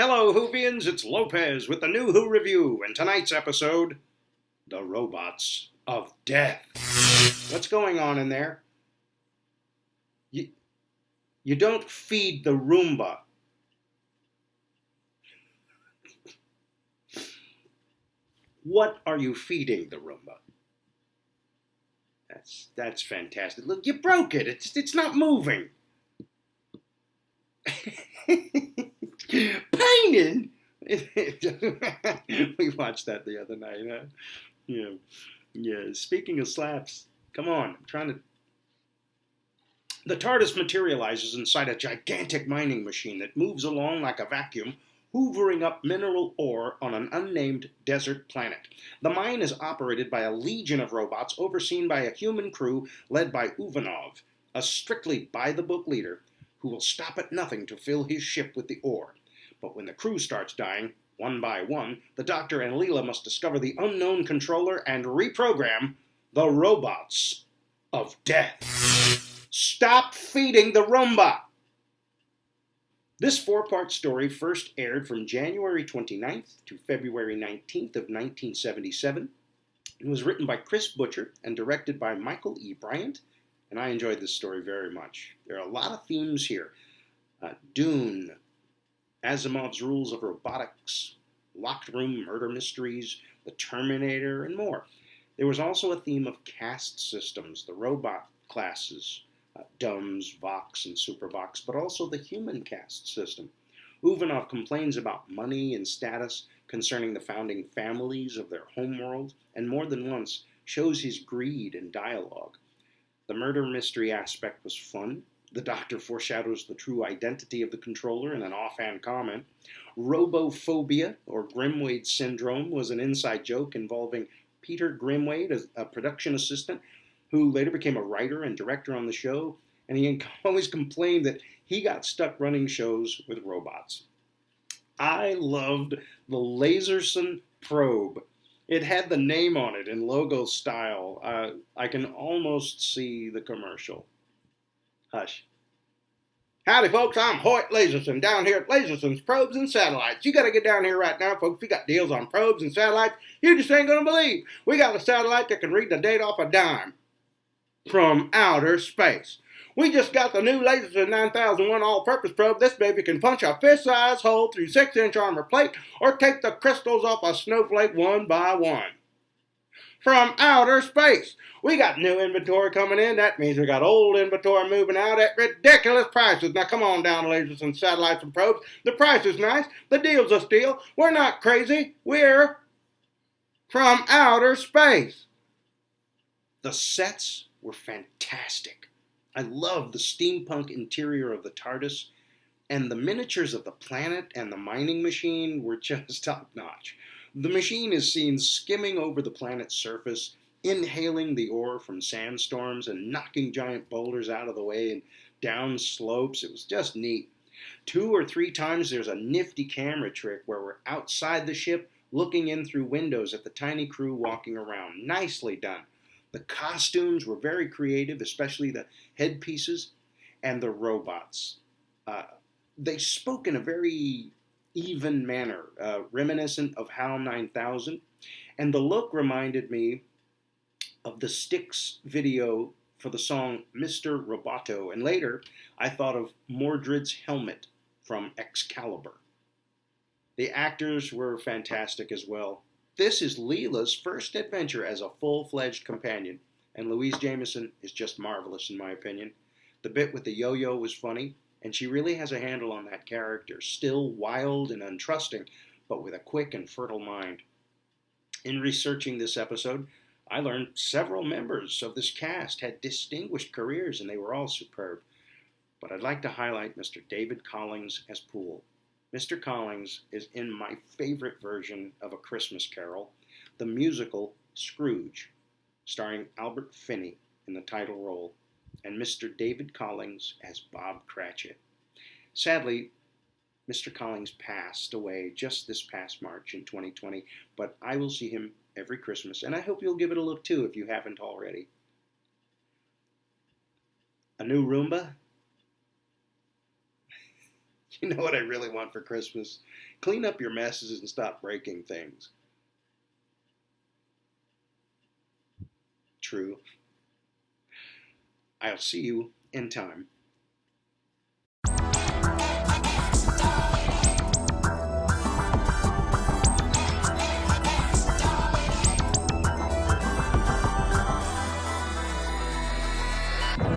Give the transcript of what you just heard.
Hello, Whovians, it's Lopez with the new Who Review, and tonight's episode, The Robots of Death. What's going on in there? You don't feed the Roomba. What are you feeding the Roomba? That's fantastic. Look, you broke it. It's not moving. Painted? We watched that the other night, huh? Yeah. Speaking of slaps, come on. I'm trying to. The TARDIS materializes inside a gigantic mining machine that moves along like a vacuum, hoovering up mineral ore on an unnamed desert planet. The mine is operated by a legion of robots overseen by a human crew led by Uvanov, a strictly by-the-book leader who will stop at nothing to fill his ship with the ore. But when the crew starts dying, one by one, the Doctor and Leela must discover the unknown controller and reprogram the robots of death. Stop feeding the Roomba! This four-part story first aired from January 29th to February 19th of 1977. It was written by Chris Butcher and directed by Michael E. Bryant, and I enjoyed this story very much. There are a lot of themes here. Dune, Asimov's Rules of Robotics, Locked Room Murder Mysteries, The Terminator, and more. There was also a theme of caste systems, the robot classes, Dumbs, Vox, and Supervox, but also the human caste system. Uvanov complains about money and status concerning the founding families of their homeworld, and more than once shows his greed in dialogue. The murder mystery aspect was fun. The Doctor foreshadows the true identity of the controller in an offhand comment. Robophobia, or Grimwade syndrome, was an inside joke involving Peter Grimwade, a production assistant, who later became a writer and director on the show, and he always complained that he got stuck running shows with robots. I loved the Laserson probe. It had the name on it in logo style. I can almost see the commercial. Hush. Howdy, folks. I'm Hoyt Laserson, down here at Laserson's Probes and Satellites. You got to get down here right now, folks. We got deals on probes and satellites you just ain't going to believe. We got a satellite that can read the date off a dime from outer space. We just got the new Laserson 9001 all-purpose probe. This baby can punch a fist-sized hole through 6-inch armor plate or take the crystals off a snowflake one by one. From outer space. We got new inventory coming in. That means we got old inventory moving out at ridiculous prices. Now come on down to Laserson Satellites and Probes. The price is nice. The deal's a steal. We're not crazy. We're from outer space. The sets were fantastic. I love the steampunk interior of the TARDIS, and the miniatures of the planet and the mining machine were just top-notch. The machine is seen skimming over the planet's surface, inhaling the ore from sandstorms and knocking giant boulders out of the way and down slopes. It was just neat. 2 or 3 times there's a nifty camera trick where we're outside the ship looking in through windows at the tiny crew walking around. Nicely done. The costumes were very creative, especially the headpieces and the robots. They spoke in a very even manner, reminiscent of HAL 9000, and the look reminded me of the Styx video for the song Mr. Roboto, and later I thought of Mordred's helmet from Excalibur. The actors were fantastic as well. This is Leela's first adventure as a full-fledged companion, and Louise Jameson is just marvelous in my opinion. The bit with the yo-yo was funny, and she really has a handle on that character, still wild and untrusting, but with a quick and fertile mind. In researching this episode, I learned several members of this cast had distinguished careers, and they were all superb. But I'd like to highlight Mr. David Collings as Poole. Mr. Collings is in my favorite version of A Christmas Carol, the musical Scrooge, starring Albert Finney in the title role, and Mr. David Collings as Bob Cratchit. Sadly, Mr. Collings passed away just this past March in 2020, but I will see him every Christmas, and I hope you'll give it a look too if you haven't already. A new Roomba? You know what I really want for Christmas? Clean up your messes and stop breaking things. True. I'll see you in time.